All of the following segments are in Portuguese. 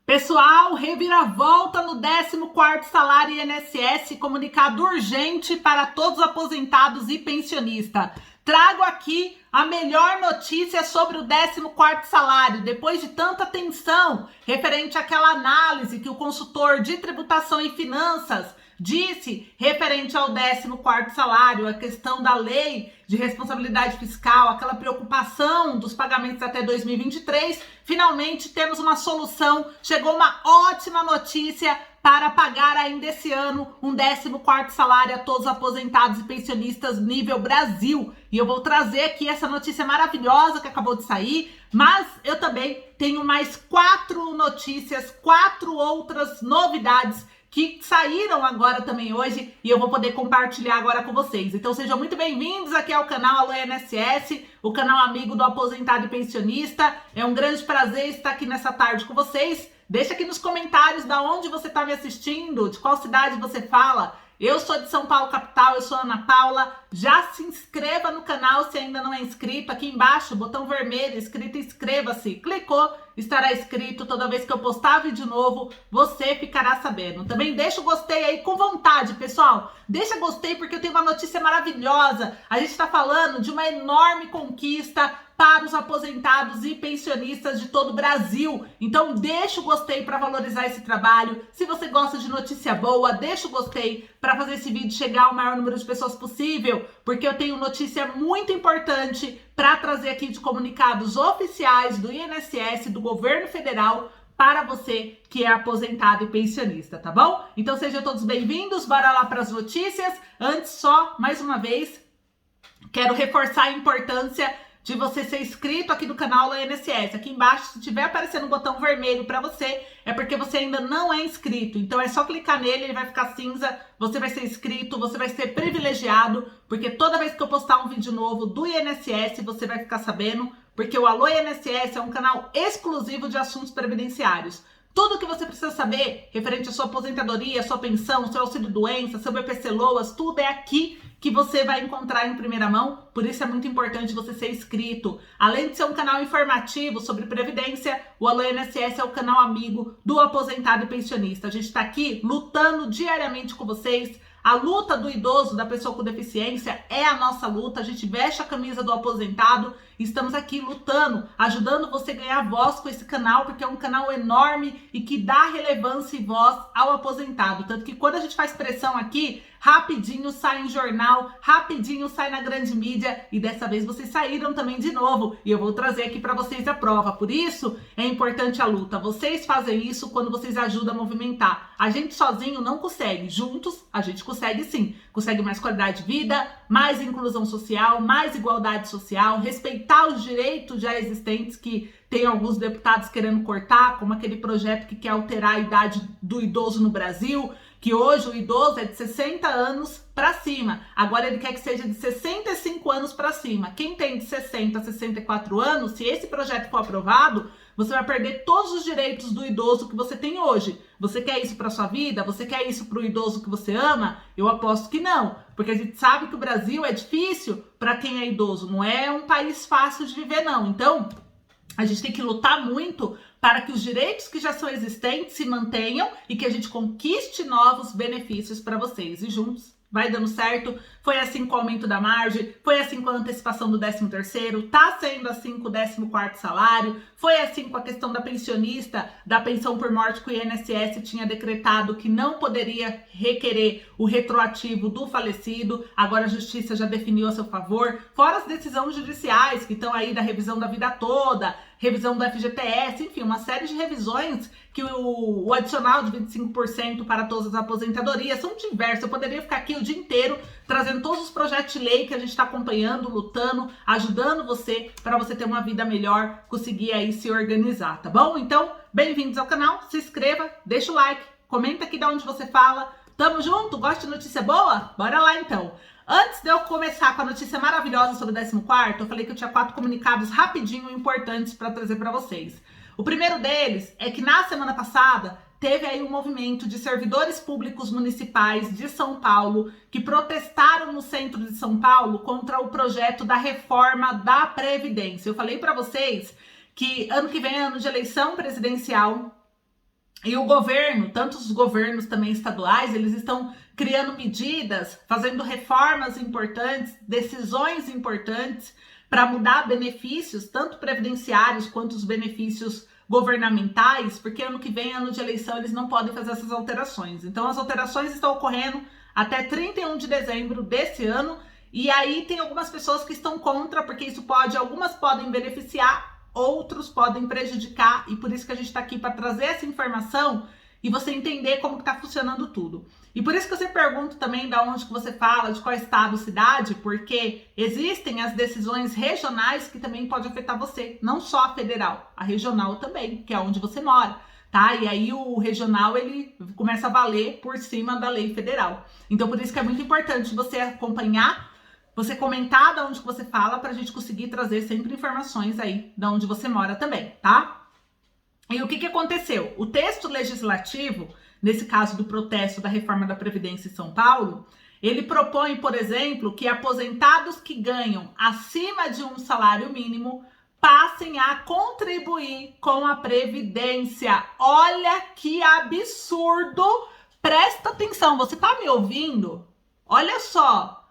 Pessoal, reviravolta no 14º salário INSS, comunicado urgente para todos os aposentados e pensionistas. Trago aqui a melhor notícia sobre o 14º salário, depois de tanta tensão referente àquela análise que o consultor de tributação e finanças disse referente ao 14º salário, a questão da lei de responsabilidade fiscal, aquela preocupação dos pagamentos até 2023, finalmente temos uma solução, chegou uma ótima notícia para pagar ainda esse ano um 14º salário a todos os aposentados e pensionistas nível Brasil. E eu vou trazer aqui essa notícia maravilhosa que acabou de sair, mas eu também tenho mais 4 notícias, 4 outras novidades que saíram agora também hoje e eu vou poder compartilhar agora com vocês. Então sejam muito bem-vindos aqui ao canal Alô INSS, o canal amigo do aposentado e pensionista. É um grande prazer estar aqui nessa tarde com vocês. Deixa aqui nos comentários de onde você está me assistindo, de qual cidade você fala. Eu sou de São Paulo, capital, eu sou Ana Paula. Já se inscreva no canal se ainda não é inscrito. Aqui embaixo, botão vermelho, escrito inscreva-se. Clicou, estará inscrito. Toda vez que eu postar vídeo novo, você ficará sabendo. Também deixa o gostei aí com vontade, pessoal. Deixa gostei porque eu tenho uma notícia maravilhosa. A gente está falando de uma enorme conquista para os aposentados e pensionistas de todo o Brasil. Então deixa o gostei para valorizar esse trabalho. Se você gosta de notícia boa, deixa o gostei para fazer esse vídeo chegar ao maior número de pessoas possível, porque eu tenho notícia muito importante para trazer aqui de comunicados oficiais do INSS, do governo federal, para você que é aposentado e pensionista, tá bom? Então sejam todos bem-vindos, bora lá para as notícias. Antes só, mais uma vez, quero reforçar a importância de você ser inscrito aqui no canal do INSS. Aqui embaixo, se tiver aparecendo um botão vermelho para você, é porque você ainda não é inscrito. Então é só clicar nele, ele vai ficar cinza, você vai ser inscrito, você vai ser privilegiado, porque toda vez que eu postar um vídeo novo do INSS, você vai ficar sabendo, porque o Alô INSS é um canal exclusivo de assuntos previdenciários. Tudo que você precisa saber referente à sua aposentadoria, sua pensão, seu auxílio-doença, seu BPC-Loas, tudo é aqui que você vai encontrar em primeira mão. Por isso é muito importante você ser inscrito. Além de ser um canal informativo sobre previdência, o Alô INSS é o canal amigo do aposentado e pensionista. A gente está aqui lutando diariamente com vocês. A luta do idoso, da pessoa com deficiência, é a nossa luta. A gente veste a camisa do aposentado. Estamos aqui lutando, ajudando você a ganhar voz com esse canal, porque é um canal enorme e que dá relevância e voz ao aposentado. Tanto que quando a gente faz pressão aqui, rapidinho sai em jornal, rapidinho sai na grande mídia, e dessa vez vocês saíram também de novo, e eu vou trazer aqui para vocês a prova. Por isso é importante a luta. Vocês fazem isso quando vocês ajudam a movimentar. A gente sozinho não consegue, juntos a gente consegue sim. Consegue mais qualidade de vida, mais inclusão social, mais igualdade social, respeitar os direitos já existentes que tem alguns deputados querendo cortar, como aquele projeto que quer alterar a idade do idoso no Brasil, que hoje o idoso é de 60 anos para cima. Agora ele quer que seja de 65 anos para cima. Quem tem de 60 a 64 anos, se esse projeto for aprovado, você vai perder todos os direitos do idoso que você tem hoje. Você quer isso para sua vida? Você quer isso para o idoso que você ama? Eu aposto que não, porque a gente sabe que o Brasil é difícil para quem é idoso. Não é um país fácil de viver, não. Então, a gente tem que lutar muito para que os direitos que já são existentes se mantenham e que a gente conquiste novos benefícios para vocês. E juntos vai dando certo. Foi assim com o aumento da margem, foi assim com a antecipação do 13º, tá sendo assim com o 14º salário, foi assim com a questão da pensionista, da pensão por morte, que o INSS tinha decretado que não poderia requerer o retroativo do falecido. Agora a justiça já definiu a seu favor, fora as decisões judiciais que estão aí da revisão da vida toda, revisão do FGTS, enfim, uma série de revisões que o adicional de 25% para todas as aposentadorias são diversas. Eu poderia ficar aqui o dia inteiro trazendo todos os projetos de lei que a gente está acompanhando, lutando, ajudando você para você ter uma vida melhor, conseguir aí se organizar, tá bom? Então, bem-vindos ao canal, se inscreva, deixa o like, comenta aqui de onde você fala. Tamo junto? Gosta de notícia boa? Bora lá então! Antes de eu começar com a notícia maravilhosa sobre o 14º, eu falei que eu tinha 4 comunicados rapidinho importantes para trazer para vocês. O primeiro deles é que na semana passada teve aí um movimento de servidores públicos municipais de São Paulo que protestaram no centro de São Paulo contra o projeto da reforma da Previdência. Eu falei para vocês que ano que vem é ano de eleição presidencial E o governo, tanto os governos também estaduais, eles estão criando medidas, fazendo reformas importantes, decisões importantes para mudar benefícios, tanto previdenciários quanto os benefícios governamentais, porque ano que vem, ano de eleição, eles não podem fazer essas alterações. Então, as alterações estão ocorrendo até 31 de dezembro desse ano, e aí tem algumas pessoas que estão contra, porque isso pode, algumas podem beneficiar, outros podem prejudicar, e por isso que a gente está aqui para trazer essa informação e você entender como está funcionando tudo. E por isso que eu sempre pergunto também de onde que você fala, de qual estado, cidade, porque existem as decisões regionais que também podem afetar você, não só a federal, a regional também, que é onde você mora, tá? E aí o regional, ele começa a valer por cima da lei federal. Então por isso que é muito importante você acompanhar, você comentar de onde que você fala, para a gente conseguir trazer sempre informações aí de onde você mora também, tá? E o que aconteceu? O texto legislativo, nesse caso do protesto da reforma da Previdência em São Paulo, ele propõe, por exemplo, que aposentados que ganham acima de um salário mínimo passem a contribuir com a Previdência. Olha que absurdo! Presta atenção, você tá me ouvindo? Olha só!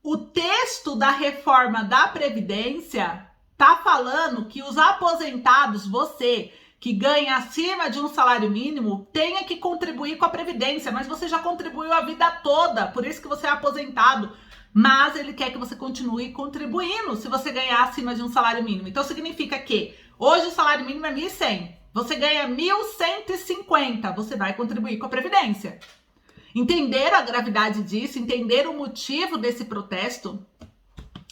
O texto da reforma da Previdência tá falando que os aposentados, você que ganha acima de um salário mínimo, tenha que contribuir com a Previdência, mas você já contribuiu a vida toda, por isso que você é aposentado, mas ele quer que você continue contribuindo se você ganhar acima de um salário mínimo. Então significa que hoje o salário mínimo é 1.100, você ganha 1.150, você vai contribuir com a Previdência. Entenderam a gravidade disso? Entenderam o motivo desse protesto?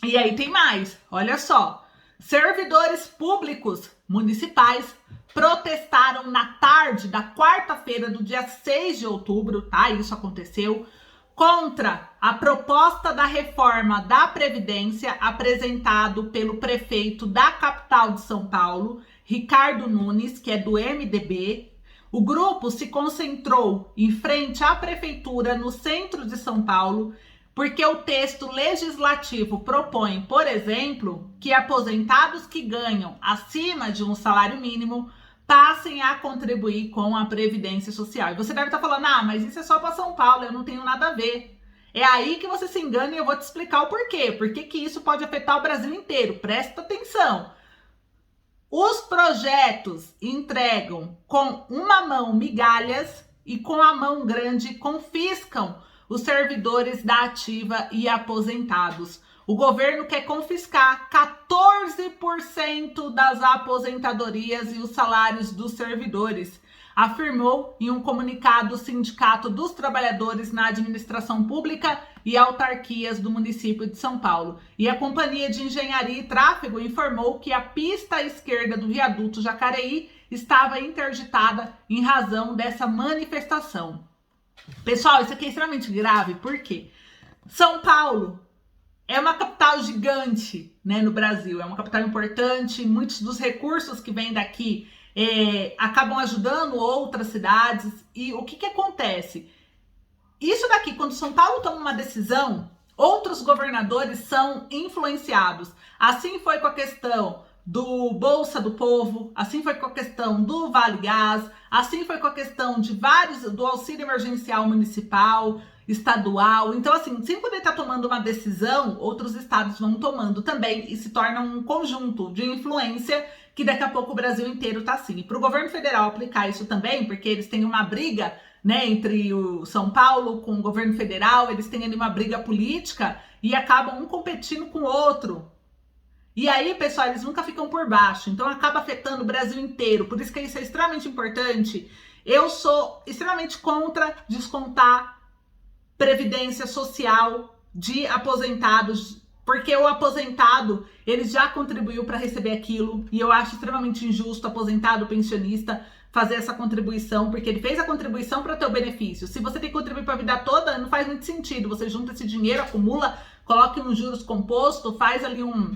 E aí tem mais, olha só. Servidores públicos municipais protestaram na tarde da quarta-feira do dia 6 de outubro, tá? Isso aconteceu, contra a proposta da reforma da Previdência apresentado pelo prefeito da capital de São Paulo, Ricardo Nunes, que é do MDB. O grupo se concentrou em frente à prefeitura no centro de São Paulo, porque o texto legislativo propõe, por exemplo, que aposentados que ganham acima de um salário mínimo passem a contribuir com a Previdência Social. E você deve estar falando, mas isso é só para São Paulo, eu não tenho nada a ver. É aí que você se engana e eu vou te explicar o porquê. Por que isso pode afetar o Brasil inteiro? Presta atenção. Os projetos entregam com uma mão migalhas e com a mão grande confiscam os servidores da ativa e aposentados. O governo quer confiscar 14% das aposentadorias e os salários dos servidores, afirmou em um comunicado o Sindicato dos Trabalhadores na Administração Pública e Autarquias do município de São Paulo. E a Companhia de Engenharia e Tráfego informou que a pista à esquerda do viaduto Jacareí estava interditada em razão dessa manifestação. Pessoal, isso aqui é extremamente grave, porque São Paulo é uma capital gigante, né, no Brasil, é uma capital importante, muitos dos recursos que vêm daqui acabam ajudando outras cidades. E o que acontece? Isso daqui, quando São Paulo toma uma decisão, outros governadores são influenciados. Assim foi com a questão do Bolsa do Povo, assim foi com a questão do Vale Gás, assim foi com a questão de do auxílio emergencial municipal, estadual. Então, assim, sem poder estar tomando uma decisão, outros estados vão tomando também e se torna um conjunto de influência que daqui a pouco o Brasil inteiro tá assim. E para o governo federal aplicar isso também, porque eles têm uma briga, né, entre o São Paulo com o governo federal, eles têm ali uma briga política e acabam um competindo com o outro. E aí, pessoal, eles nunca ficam por baixo, então acaba afetando o Brasil inteiro. Por isso que isso é extremamente importante. Eu sou extremamente contra descontar previdência social de aposentados, porque o aposentado, ele já contribuiu para receber aquilo, e eu acho extremamente injusto o aposentado, o pensionista, fazer essa contribuição, porque ele fez a contribuição para ter o benefício. Se você tem que contribuir para a vida toda, não faz muito sentido. Você junta esse dinheiro, acumula, coloca uns juros compostos, faz ali um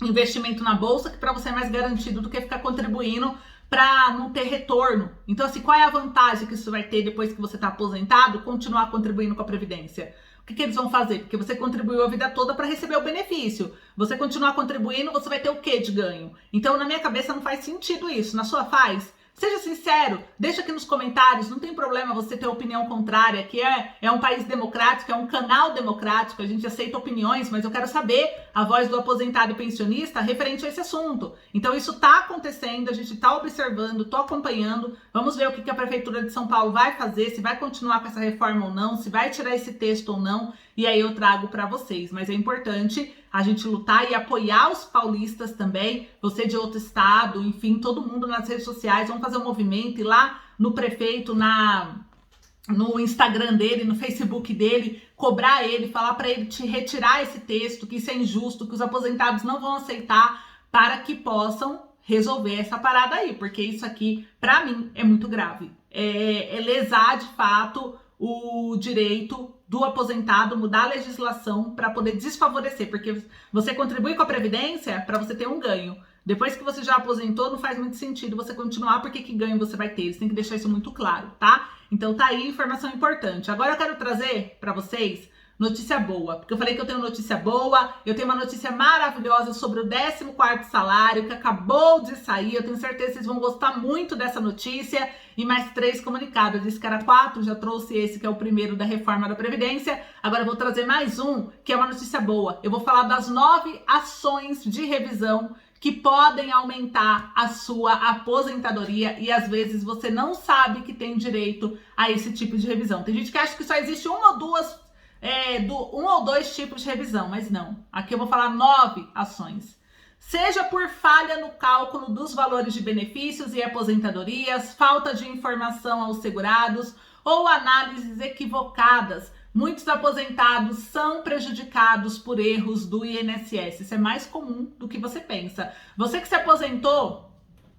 investimento na bolsa, que para você é mais garantido do que ficar contribuindo para não ter retorno. Então, assim, qual é a vantagem que isso vai ter depois que você está aposentado, continuar contribuindo com a Previdência? O que eles vão fazer? Porque você contribuiu a vida toda para receber o benefício. Você continuar contribuindo, você vai ter o quê de ganho? Então, na minha cabeça, não faz sentido isso. Na sua faz? Seja sincero, deixa aqui nos comentários, não tem problema você ter opinião contrária, que é um país democrático, é um canal democrático, a gente aceita opiniões, mas eu quero saber a voz do aposentado e pensionista referente a esse assunto. Então isso está acontecendo, a gente está observando, estou acompanhando, vamos ver o que a Prefeitura de São Paulo vai fazer, se vai continuar com essa reforma ou não, se vai tirar esse texto ou não, e aí eu trago para vocês. Mas é importante a gente lutar e apoiar os paulistas também, você de outro estado, enfim, todo mundo nas redes sociais, vamos fazer um movimento, ir lá no prefeito, no Instagram dele, no Facebook dele, cobrar ele, falar para ele te retirar esse texto, que isso é injusto, que os aposentados não vão aceitar, para que possam resolver essa parada aí, porque isso aqui, para mim, é muito grave. É lesar, de fato, o direito do aposentado, mudar a legislação para poder desfavorecer, porque você contribui com a Previdência para você ter um ganho. Depois que você já aposentou, não faz muito sentido você continuar, porque que ganho você vai ter? Você tem que deixar isso muito claro, tá? Então tá aí, informação importante. Agora eu quero trazer para vocês notícia boa, porque eu falei que eu tenho notícia boa, eu tenho uma notícia maravilhosa sobre o 14º salário, que acabou de sair, eu tenho certeza que vocês vão gostar muito dessa notícia, e mais 3 comunicados, eu disse que era 4, já trouxe esse que é o primeiro da reforma da Previdência, agora eu vou trazer mais um, que é uma notícia boa, eu vou falar das 9 ações de revisão que podem aumentar a sua aposentadoria e às vezes você não sabe que tem direito a esse tipo de revisão. Tem gente que acha que só existe um ou dois tipos de revisão, mas não. Aqui eu vou falar 9 ações. Seja por falha no cálculo dos valores de benefícios e aposentadorias, falta de informação aos segurados ou análises equivocadas, muitos aposentados são prejudicados por erros do INSS. Isso é mais comum do que você pensa. Você que se aposentou,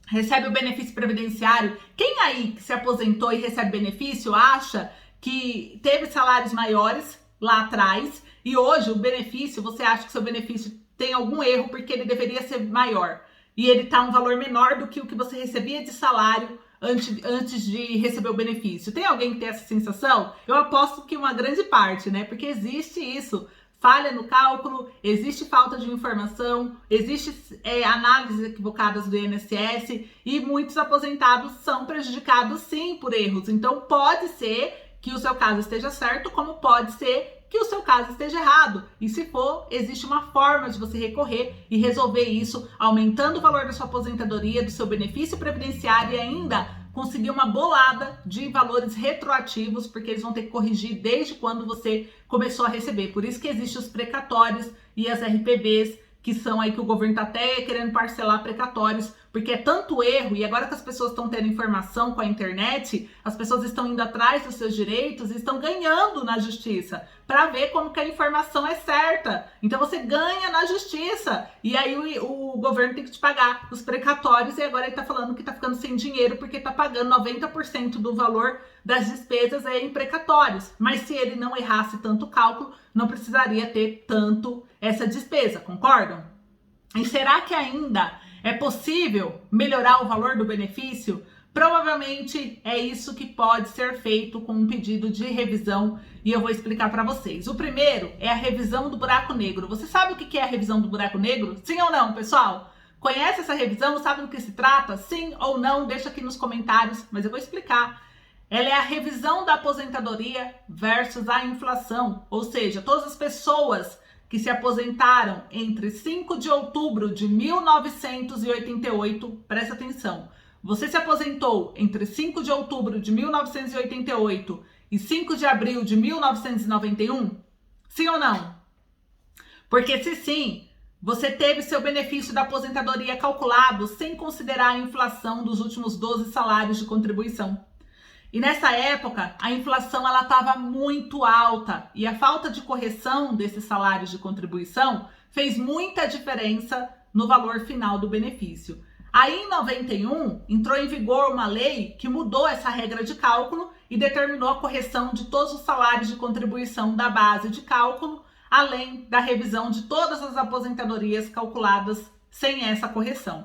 recebe o benefício previdenciário. Quem aí que se aposentou e recebe benefício acha que teve salários maiores lá atrás e hoje o benefício, você acha que seu benefício tem algum erro porque ele deveria ser maior e ele tá um valor menor do que o que você recebia de salário antes de receber o benefício? Tem alguém que tem essa sensação? Eu aposto que uma grande parte, né? Porque existe isso, falha no cálculo, existe falta de informação, existe análises equivocadas do INSS e muitos aposentados são prejudicados sim por erros. Então pode ser que o seu caso esteja certo, como pode ser que o seu caso esteja errado. E se for, existe uma forma de você recorrer e resolver isso, aumentando o valor da sua aposentadoria, do seu benefício previdenciário e ainda conseguir uma bolada de valores retroativos, porque eles vão ter que corrigir desde quando você começou a receber. Por isso que existem os precatórios e as RPVs, que são aí que o governo está até querendo parcelar precatórios, porque é tanto erro, e agora que as pessoas estão tendo informação com a internet, as pessoas estão indo atrás dos seus direitos e estão ganhando na justiça, para ver como que a informação é certa. Então você ganha na justiça, e aí o governo tem que te pagar os precatórios, e agora ele está falando que está ficando sem dinheiro, porque está pagando 90% do valor das despesas em precatórios. Mas se ele não errasse tanto o cálculo, não precisaria ter tanto essa despesa, concordam? E será que ainda é possível melhorar o valor do benefício? Provavelmente é isso que pode ser feito com um pedido de revisão e eu vou explicar para vocês. O primeiro é a revisão do buraco negro. Você sabe o que é a revisão do buraco negro? Sim ou não, pessoal? Conhece essa revisão? Sabe do que se trata? Sim ou não? Deixa aqui nos comentários, mas eu vou explicar. Ela é a revisão da aposentadoria versus a inflação, ou seja, todas as pessoas que se aposentaram entre 5 de outubro de 1988, presta atenção, você se aposentou entre 5 de outubro de 1988 e 5 de abril de 1991? Sim ou não? Porque se sim, você teve seu benefício da aposentadoria calculado sem considerar a inflação dos últimos 12 salários de contribuição. E nessa época, a inflação ela estava muito alta e a falta de correção desses salários de contribuição fez muita diferença no valor final do benefício. Aí, em 91, entrou em vigor uma lei que mudou essa regra de cálculo e determinou a correção de todos os salários de contribuição da base de cálculo, além da revisão de todas as aposentadorias calculadas sem essa correção.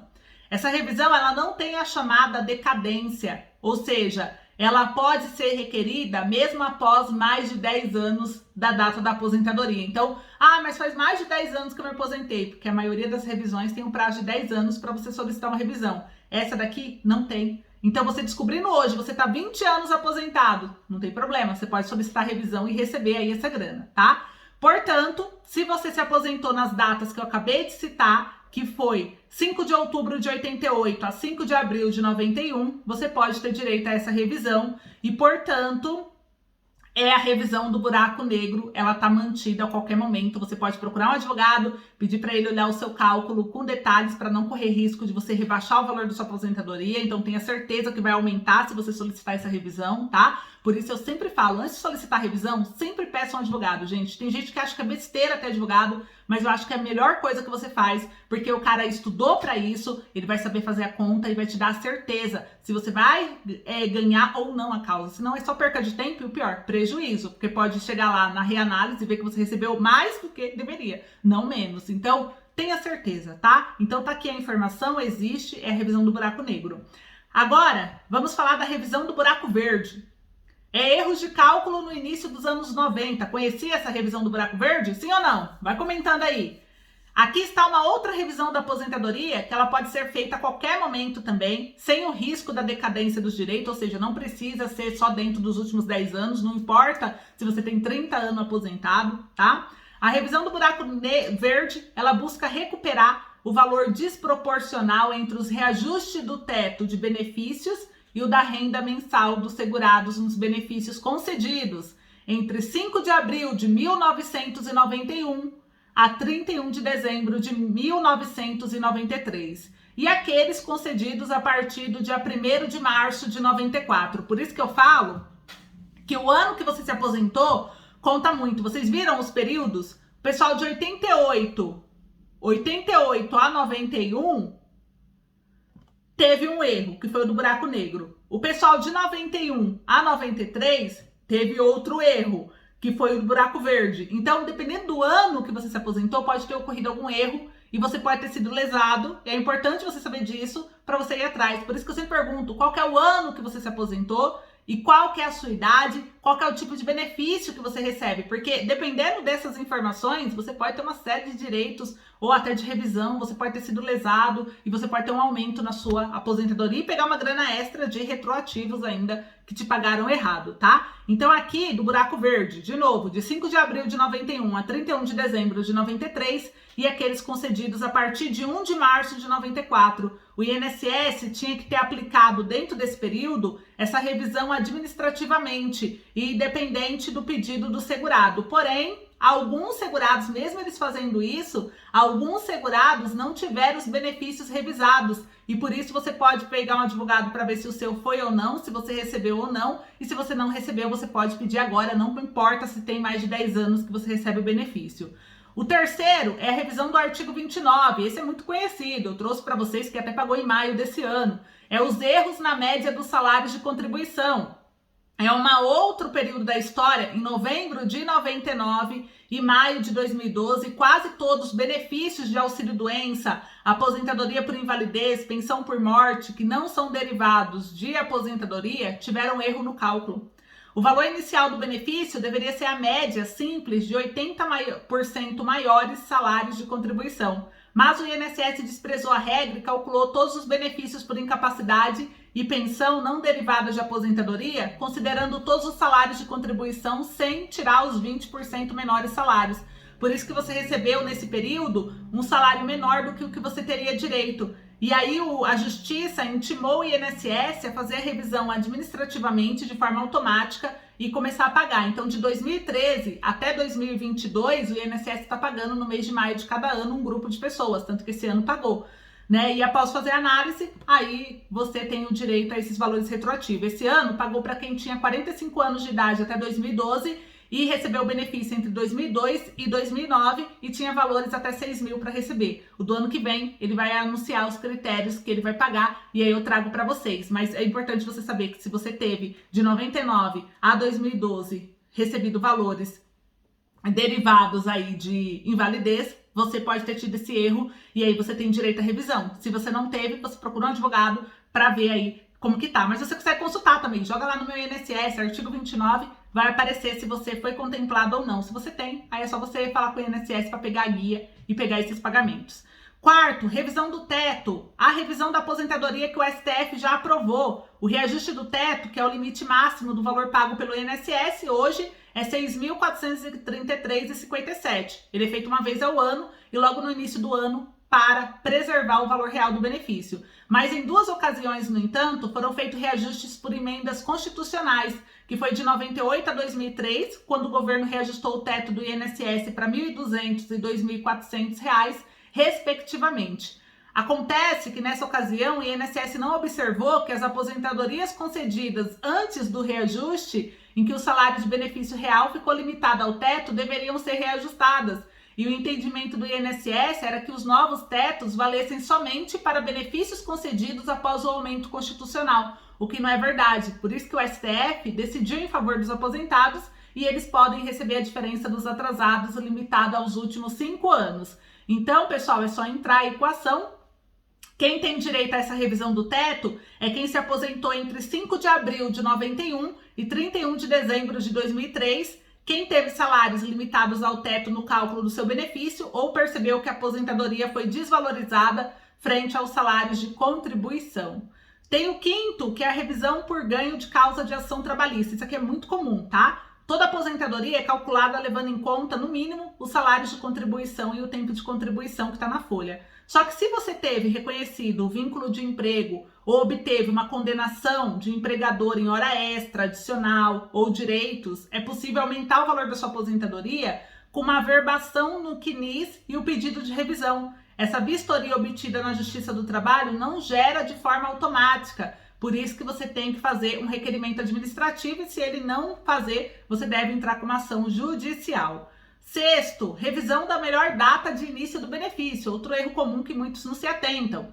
Essa revisão ela não tem a chamada decadência, ou seja, ela pode ser requerida mesmo após mais de 10 anos da data da aposentadoria. Então, mas faz mais de 10 anos que eu me aposentei, porque a maioria das revisões tem um prazo de 10 anos para você solicitar uma revisão. Essa daqui não tem Então, você descobrindo hoje, você tá 20 anos aposentado, não tem problema, você pode solicitar revisão e receber aí essa grana, tá? Portanto, se você se aposentou nas datas que eu acabei de citar, que foi 5 de outubro de 88 a 5 de abril de 91, você pode ter direito a essa revisão e, portanto, a revisão do buraco negro, ela tá mantida a qualquer momento. Você pode procurar um advogado, pedir para ele olhar o seu cálculo com detalhes para não correr risco de você rebaixar o valor da sua aposentadoria. Então tenha certeza que vai aumentar se você solicitar essa revisão, tá? Por isso eu sempre falo, antes de solicitar a revisão, sempre peça um advogado, gente. Tem gente que acha que é besteira ter advogado, mas eu acho que é a melhor coisa que você faz, porque o cara estudou para isso, ele vai saber fazer a conta e vai te dar a certeza se você vai ganhar ou não a causa. Senão é só perca de tempo e o pior, prejuízo, porque pode chegar lá na reanálise e ver que você recebeu mais do que deveria, não menos. Então, tenha certeza, tá? Então tá aqui a informação, existe, é a revisão do buraco negro. Agora, vamos falar da revisão do buraco verde. Erros de cálculo no início dos anos 90. Conhecia essa revisão do buraco verde? Sim ou não? Vai comentando aí. Aqui está uma outra revisão da aposentadoria, que ela pode ser feita a qualquer momento também, sem o risco da decadência dos direitos, ou seja, não precisa ser só dentro dos últimos 10 anos, não importa se você tem 30 anos aposentado, tá? A revisão do buraco verde, ela busca recuperar o valor desproporcional entre os reajustes do teto de benefícios e o da renda mensal dos segurados nos benefícios concedidos entre 5 de abril de 1991 a 31 de dezembro de 1993 e aqueles concedidos a partir do dia 1º de março de 94. Por isso que eu falo que o ano que você se aposentou conta muito. Vocês viram os períodos? O pessoal de 88 a 91 teve um erro, que foi o do buraco negro. O pessoal de 91 a 93 teve outro erro, que foi o do buraco verde. Então, dependendo do ano que você se aposentou, pode ter ocorrido algum erro e você pode ter sido lesado. E é importante você saber disso para você ir atrás. Por isso que eu sempre pergunto, qual que é o ano que você se aposentou e qual que é a sua idade, qual que é o tipo de benefício que você recebe. Porque dependendo dessas informações, você pode ter uma série de direitos ou até de revisão, você pode ter sido lesado e você pode ter um aumento na sua aposentadoria e pegar uma grana extra de retroativos ainda que te pagaram errado, tá? Então aqui do buraco verde, de novo, de 5 de abril de 91 a 31 de dezembro de 93 e aqueles concedidos a partir de 1 de março de 94. O INSS tinha que ter aplicado dentro desse período essa revisão administrativamente e independente do pedido do segurado. Porém, alguns segurados, mesmo eles fazendo isso, alguns segurados não tiveram os benefícios revisados. E por isso você pode pegar um advogado para ver se o seu foi ou não, se você recebeu ou não. E se você não recebeu, você pode pedir agora, não importa se tem mais de 10 anos que você recebe o benefício. O terceiro é a revisão do artigo 29. Esse é muito conhecido, eu trouxe para vocês que até pagou em maio desse ano. É os erros na média dos salários de contribuição. É um outro período da história, em novembro de 99 e maio de 2012, quase todos os benefícios de auxílio-doença, aposentadoria por invalidez, pensão por morte, que não são derivados de aposentadoria, tiveram erro no cálculo. O valor inicial do benefício deveria ser a média simples de 80% maiores salários de contribuição. Mas o INSS desprezou a regra e calculou todos os benefícios por incapacidade e pensão não derivadas de aposentadoria, considerando todos os salários de contribuição sem tirar os 20% menores salários. Por isso que você recebeu nesse período um salário menor do que o que você teria direito. E aí a Justiça intimou o INSS a fazer a revisão administrativamente de forma automática e começar a pagar. Então, de 2013 até 2022, o INSS está pagando no mês de maio de cada ano um grupo de pessoas, tanto que esse ano pagou. Né? E após fazer a análise, aí você tem o direito a esses valores retroativos. Esse ano pagou para quem tinha 45 anos de idade até 2012 e recebeu o benefício entre 2002 e 2009 e tinha valores até 6 mil para receber. O do ano que vem, ele vai anunciar os critérios que ele vai pagar e aí eu trago para vocês. Mas é importante você saber que se você teve de 99 a 2012 recebido valores derivados aí de invalidez, você pode ter tido esse erro e aí você tem direito à revisão. Se você não teve, você procura um advogado para ver aí como que tá. Mas você consegue consultar também. Joga lá no meu INSS, artigo 29, vai aparecer se você foi contemplado ou não. Se você tem, aí é só você falar com o INSS para pegar a guia e pegar esses pagamentos. Quarto, revisão do teto. A revisão da aposentadoria que o STF já aprovou. O reajuste do teto, que é o limite máximo do valor pago pelo INSS, hoje é R$ 6.433,57. Ele é feito uma vez ao ano e logo no início do ano para preservar o valor real do benefício. Mas em 2 ocasiões, no entanto, foram feitos reajustes por emendas constitucionais, que foi de 98 a 2003, quando o governo reajustou o teto do INSS para R$ 1.200 e R$ 2.400, respectivamente. Acontece que nessa ocasião o INSS não observou que as aposentadorias concedidas antes do reajuste, em que o salário de benefício real ficou limitado ao teto, deveriam ser reajustadas. E o entendimento do INSS era que os novos tetos valessem somente para benefícios concedidos após o aumento constitucional, o que não é verdade. Por isso que o STF decidiu em favor dos aposentados e eles podem receber a diferença dos atrasados limitada aos últimos 5 anos. Então, pessoal, é só entrar em equação. Quem tem direito a essa revisão do teto é quem se aposentou entre 5 de abril de 91 e 31 de dezembro de 2003, quem teve salários limitados ao teto no cálculo do seu benefício ou percebeu que a aposentadoria foi desvalorizada frente aos salários de contribuição. Tem o quinto, que é a revisão por ganho de causa de ação trabalhista. Isso aqui é muito comum, tá? Toda aposentadoria é calculada levando em conta, no mínimo, os salários de contribuição e o tempo de contribuição que está na folha. Só que se você teve reconhecido o vínculo de emprego ou obteve uma condenação de empregador em hora extra, adicional ou direitos, é possível aumentar o valor da sua aposentadoria com uma averbação no CNIS e o pedido de revisão. Essa vistoria obtida na Justiça do Trabalho não gera de forma automática, por isso que você tem que fazer um requerimento administrativo e se ele não fazer, você deve entrar com uma ação judicial. Sexto, revisão da melhor data de início do benefício, outro erro comum que muitos não se atentam.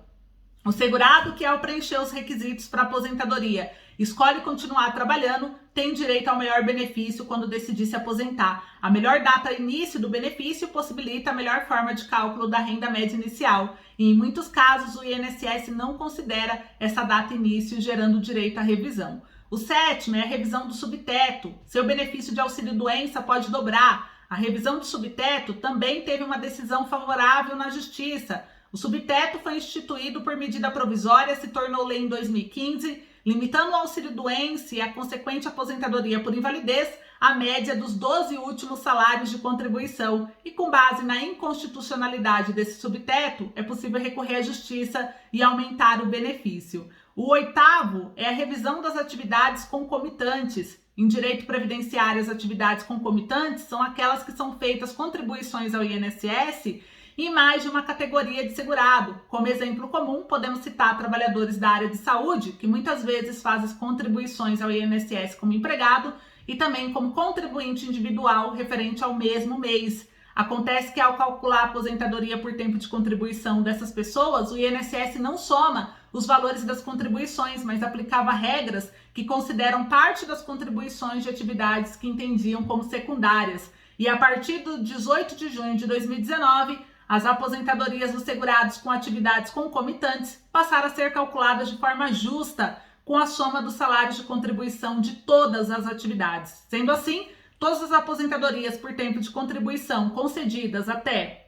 O segurado que ao preencher os requisitos para aposentadoria escolhe continuar trabalhando, tem direito ao melhor benefício quando decidir se aposentar. A melhor data início do benefício possibilita a melhor forma de cálculo da renda média inicial. E em muitos casos o INSS não considera essa data início, gerando direito à revisão. O sétimo é a revisão do subteto. Seu benefício de auxílio-doença pode dobrar. A revisão do subteto também teve uma decisão favorável na Justiça. O subteto foi instituído por medida provisória, se tornou lei em 2015, limitando o auxílio-doença e a consequente aposentadoria por invalidez à média dos 12 últimos salários de contribuição. E com base na inconstitucionalidade desse subteto, é possível recorrer à Justiça e aumentar o benefício. O oitavo é a revisão das atividades concomitantes. Em direito previdenciário, as atividades concomitantes são aquelas que são feitas contribuições ao INSS em mais de uma categoria de segurado. Como exemplo comum, podemos citar trabalhadores da área de saúde, que muitas vezes fazem contribuições ao INSS como empregado e também como contribuinte individual referente ao mesmo mês. Acontece que ao calcular a aposentadoria por tempo de contribuição dessas pessoas, o INSS não soma os valores das contribuições, mas aplicava regras que consideram parte das contribuições de atividades que entendiam como secundárias. E a partir do 18 de junho de 2019, as aposentadorias dos segurados com atividades concomitantes passaram a ser calculadas de forma justa, com a soma dos salários de contribuição de todas as atividades. Sendo assim, todas as aposentadorias por tempo de contribuição concedidas até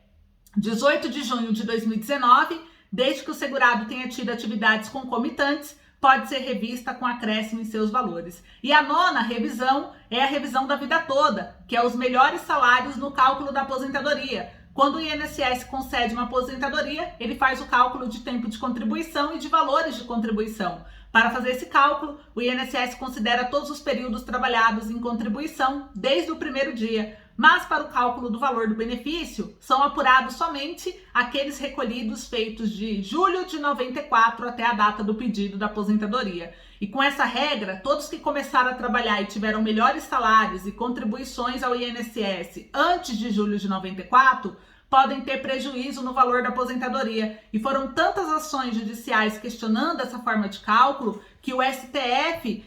18 de junho de 2019, desde que o segurado tenha tido atividades concomitantes, pode ser revista com acréscimo em seus valores. E a nona revisão é a revisão da vida toda, que é os melhores salários no cálculo da aposentadoria. Quando o INSS concede uma aposentadoria, ele faz o cálculo de tempo de contribuição e de valores de contribuição. Para fazer esse cálculo, o INSS considera todos os períodos trabalhados em contribuição desde o primeiro dia, mas para o cálculo do valor do benefício, são apurados somente aqueles recolhidos feitos de julho de 94 até a data do pedido da aposentadoria. E com essa regra, todos que começaram a trabalhar e tiveram melhores salários e contribuições ao INSS antes de julho de 94, podem ter prejuízo no valor da aposentadoria. E foram tantas ações judiciais questionando essa forma de cálculo que o STF,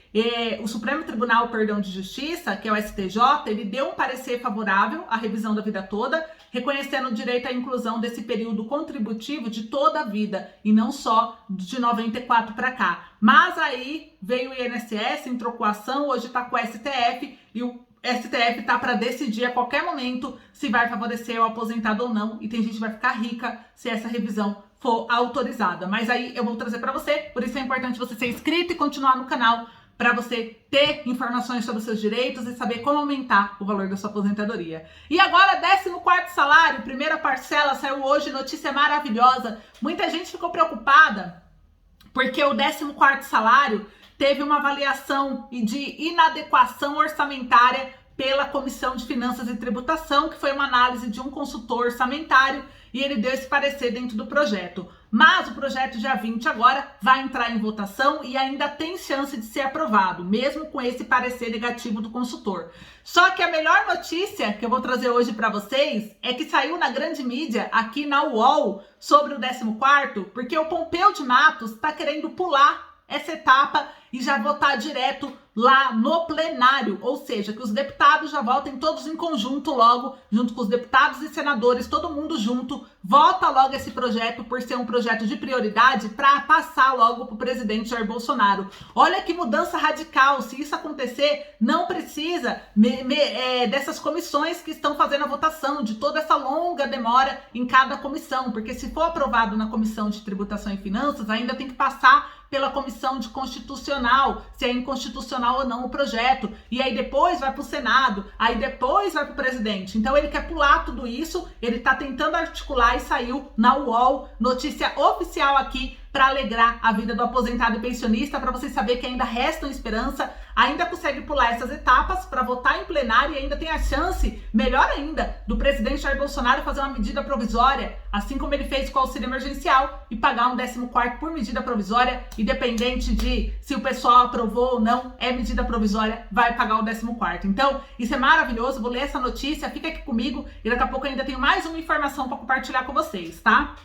o Supremo Tribunal de Justiça, que é o STJ, ele deu um parecer favorável à revisão da vida toda, reconhecendo o direito à inclusão desse período contributivo de toda a vida e não só de 94 para cá. Mas aí veio o INSS, entrou com a ação, hoje está com o STF e o STF está para decidir a qualquer momento se vai favorecer o aposentado ou não, e tem gente que vai ficar rica se essa revisão for autorizada. Mas aí eu vou trazer para você, por isso é importante você ser inscrito e continuar no canal para você ter informações sobre os seus direitos e saber como aumentar o valor da sua aposentadoria. E agora, 14º salário, primeira parcela, saiu hoje, notícia maravilhosa. Muita gente ficou preocupada porque o 14º salário teve uma avaliação de inadequação orçamentária pela Comissão de Finanças e Tributação, que foi uma análise de um consultor orçamentário, e ele deu esse parecer dentro do projeto. Mas o projeto dia 20 agora vai entrar em votação e ainda tem chance de ser aprovado, mesmo com esse parecer negativo do consultor. Só que a melhor notícia que eu vou trazer hoje para vocês é que saiu na grande mídia, aqui na UOL, sobre o 14º, porque o Pompeu de Matos está querendo pular essa etapa e já votar direto lá no plenário, ou seja, que os deputados já votem todos em conjunto logo, junto com os deputados e senadores, todo mundo junto, vota logo esse projeto por ser um projeto de prioridade para passar logo para o presidente Jair Bolsonaro. Olha que mudança radical, se isso acontecer, não precisa dessas comissões que estão fazendo a votação, de toda essa longa demora em cada comissão, porque se for aprovado na Comissão de Tributação e Finanças, ainda tem que passar pela Comissão de Constitucional, se é inconstitucional ou não o projeto, e aí depois vai para o Senado, aí depois vai para o presidente. Então ele quer pular tudo isso, ele está tentando articular e saiu na UOL, notícia oficial aqui, para alegrar a vida do aposentado e pensionista, para vocês saberem que ainda restam esperança, ainda consegue pular essas etapas para votar em plenário e ainda tem a chance, melhor ainda, do presidente Jair Bolsonaro fazer uma medida provisória, assim como ele fez com o auxílio emergencial, e pagar um 14º por medida provisória, independente de se o pessoal aprovou ou não, é medida provisória, vai pagar o 14º. Então, isso é maravilhoso, vou ler essa notícia, fica aqui comigo e daqui a pouco ainda tenho mais uma informação para compartilhar com vocês, tá?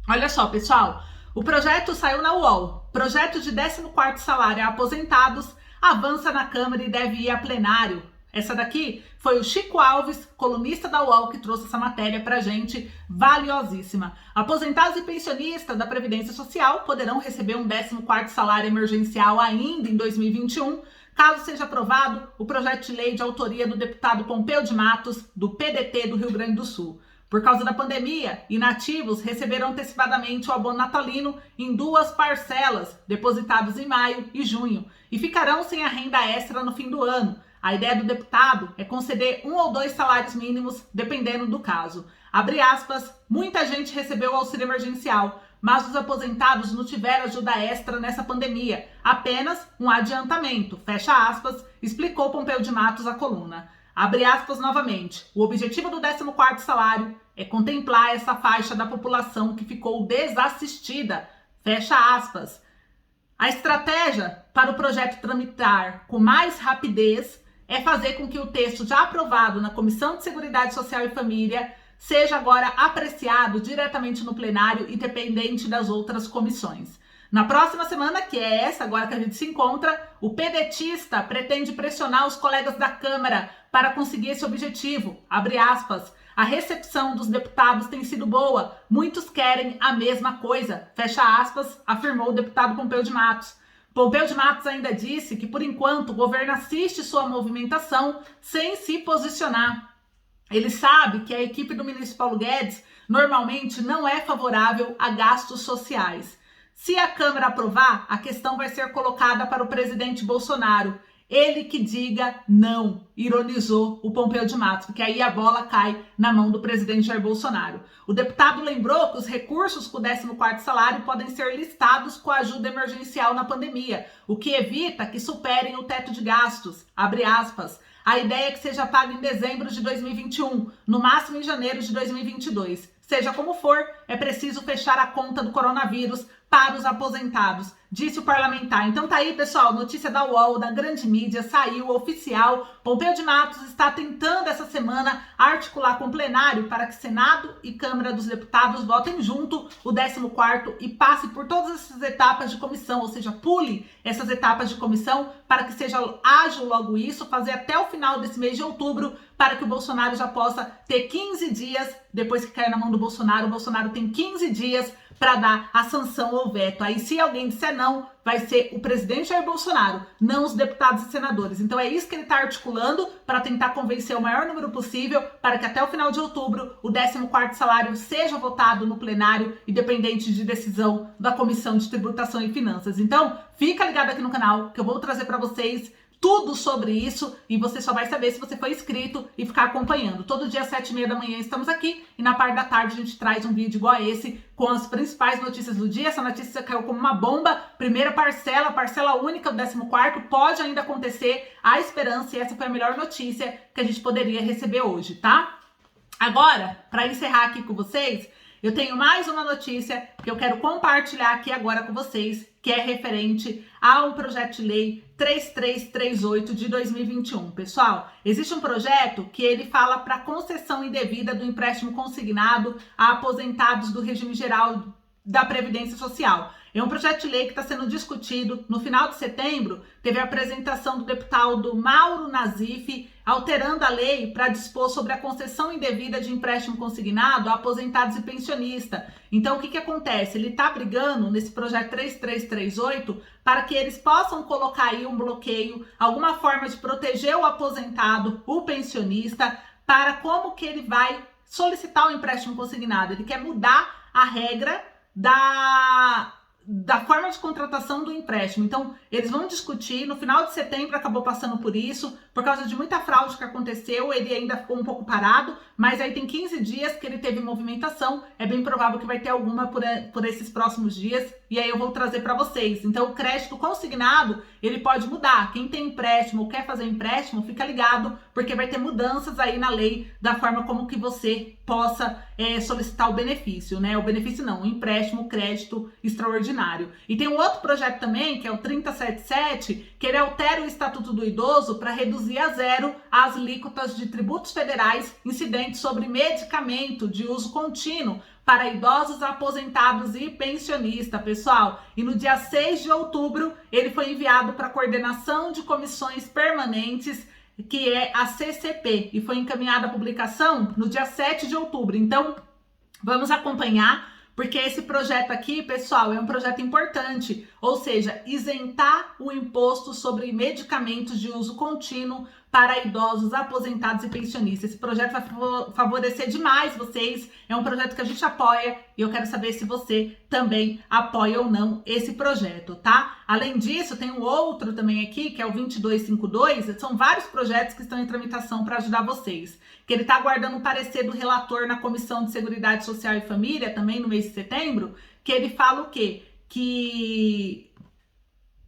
Olha só, pessoal, o projeto saiu na UOL. Projeto de 14º salário a aposentados avança na Câmara e deve ir a plenário. Essa daqui foi o Chico Alves, colunista da UOL, que trouxe essa matéria pra gente, valiosíssima. Aposentados e pensionistas da Previdência Social poderão receber um 14º salário emergencial ainda em 2021, caso seja aprovado o projeto de lei de autoria do deputado Pompeu de Matos, do PDT do Rio Grande do Sul. Por causa da pandemia, inativos receberão antecipadamente o abono natalino em 2 parcelas, depositados em maio e junho, e ficarão sem a renda extra no fim do ano. A ideia do deputado é conceder 1 ou 2 salários mínimos, dependendo do caso. Abre aspas, muita gente recebeu o auxílio emergencial, mas os aposentados não tiveram ajuda extra nessa pandemia, apenas um adiantamento, fecha aspas, explicou Pompeu de Matos à coluna. Abre aspas novamente, o objetivo do 14º salário é contemplar essa faixa da população que ficou desassistida, fecha aspas. A estratégia para o projeto tramitar com mais rapidez é fazer com que o texto já aprovado na Comissão de Seguridade Social e Família seja agora apreciado diretamente no plenário, independente das outras comissões. Na próxima semana, que é essa agora que a gente se encontra, o pedetista pretende pressionar os colegas da Câmara para conseguir esse objetivo. Abre aspas. A recepção dos deputados tem sido boa. Muitos querem a mesma coisa. Fecha aspas, afirmou o deputado Pompeu de Matos. Pompeu de Matos ainda disse que, por enquanto, o governo assiste sua movimentação sem se posicionar. Ele sabe que a equipe do ministro Paulo Guedes normalmente não é favorável a gastos sociais. Se a Câmara aprovar, a questão vai ser colocada para o presidente Bolsonaro. Ele que diga não, ironizou o Pompeu de Matos, porque aí a bola cai na mão do presidente Jair Bolsonaro. O deputado lembrou que os recursos com o 14º salário podem ser listados com a ajuda emergencial na pandemia, o que evita que superem o teto de gastos. Abre aspas. A ideia é que seja pago em dezembro de 2021, no máximo em janeiro de 2022. Seja como for, é preciso fechar a conta do coronavírus para os aposentados, disse o parlamentar. Então tá aí, pessoal, notícia da UOL, da grande mídia, saiu oficial. Pompeu de Matos está tentando essa semana articular com o plenário para que Senado e Câmara dos Deputados votem junto o 14º e passe por todas essas etapas de comissão, ou seja, pule essas etapas de comissão para que seja ágil logo isso, fazer até o final desse mês de outubro, para que o Bolsonaro já possa ter 15 dias, depois que cair na mão do Bolsonaro, o Bolsonaro tem 15 dias para dar a sanção ou veto. Aí, se alguém disser não, vai ser o presidente Jair Bolsonaro, não os deputados e senadores. Então é isso que ele está articulando para tentar convencer o maior número possível para que até o final de outubro o 14º salário seja votado no plenário, independente de decisão da Comissão de Tributação e Finanças. Então, fica ligado aqui no canal que eu vou trazer para vocês tudo sobre isso e você só vai saber se você for inscrito e ficar acompanhando. Todo dia às 7h30 da manhã estamos aqui e na parte da tarde a gente traz um vídeo igual a esse com as principais notícias do dia. Essa notícia caiu como uma bomba. Primeira parcela única do 14º, pode ainda acontecer, há esperança e essa foi a melhor notícia que a gente poderia receber hoje, tá? Agora, para encerrar aqui com vocês, eu tenho mais uma notícia que eu quero compartilhar aqui agora com vocês, que é referente a um projeto de lei 3338 de 2021. Pessoal, existe um projeto que ele fala para concessão indevida do empréstimo consignado a aposentados do regime geral da Previdência Social. É um projeto de lei que está sendo discutido. No final de setembro, teve a apresentação do deputado Mauro Nazif, alterando a lei para dispor sobre a concessão indevida de empréstimo consignado a aposentados e pensionistas. Então, o que acontece? Ele está brigando nesse projeto 3338 para que eles possam colocar aí um bloqueio, alguma forma de proteger o aposentado, o pensionista, para como que ele vai solicitar o empréstimo consignado. Ele quer mudar a regra da forma de contratação do empréstimo. Então, eles vão discutir. No final de setembro acabou passando por isso, por causa de muita fraude que aconteceu, ele ainda ficou um pouco parado, mas aí tem 15 dias que ele teve movimentação, é bem provável que vai ter alguma por esses próximos dias, e aí eu vou trazer para vocês. Então, o crédito consignado, ele pode mudar. Quem tem empréstimo ou quer fazer empréstimo, fica ligado, porque vai ter mudanças aí na lei da forma como que você possa solicitar o benefício, né? O benefício não, o empréstimo, o crédito extraordinário. E tem um outro projeto também, que é o 3077, que ele altera o Estatuto do Idoso para reduzir a zero as alíquotas de tributos federais incidentes sobre medicamento de uso contínuo para idosos, aposentados e pensionistas, pessoal. E no dia 6 de outubro, ele foi enviado para a coordenação de comissões permanentes, que é a CCP, e foi encaminhada a publicação no dia 7 de outubro. Então, vamos acompanhar, porque esse projeto aqui, pessoal, é um projeto importante, ou seja, isentar o imposto sobre medicamentos de uso contínuo para idosos, aposentados e pensionistas. Esse projeto vai favorecer demais vocês, é um projeto que a gente apoia e eu quero saber se você também apoia ou não esse projeto, tá? Além disso, tem um outro também aqui, que é o 2252, são vários projetos que estão em tramitação para ajudar vocês, que ele está aguardando o parecer do relator na Comissão de Seguridade Social e Família, também no mês de setembro, que ele fala o quê? Que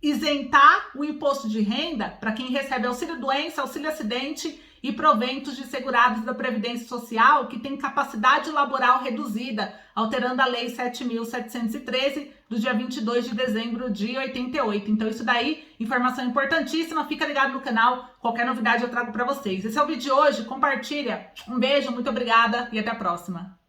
isentar o imposto de renda para quem recebe auxílio-doença, auxílio-acidente e proventos de segurados da Previdência Social que tem capacidade laboral reduzida, alterando a Lei 7.713 do dia 22 de dezembro de 88. Então isso daí, informação importantíssima, fica ligado no canal, qualquer novidade eu trago para vocês. Esse é o vídeo de hoje, compartilha, um beijo, muito obrigada e até a próxima.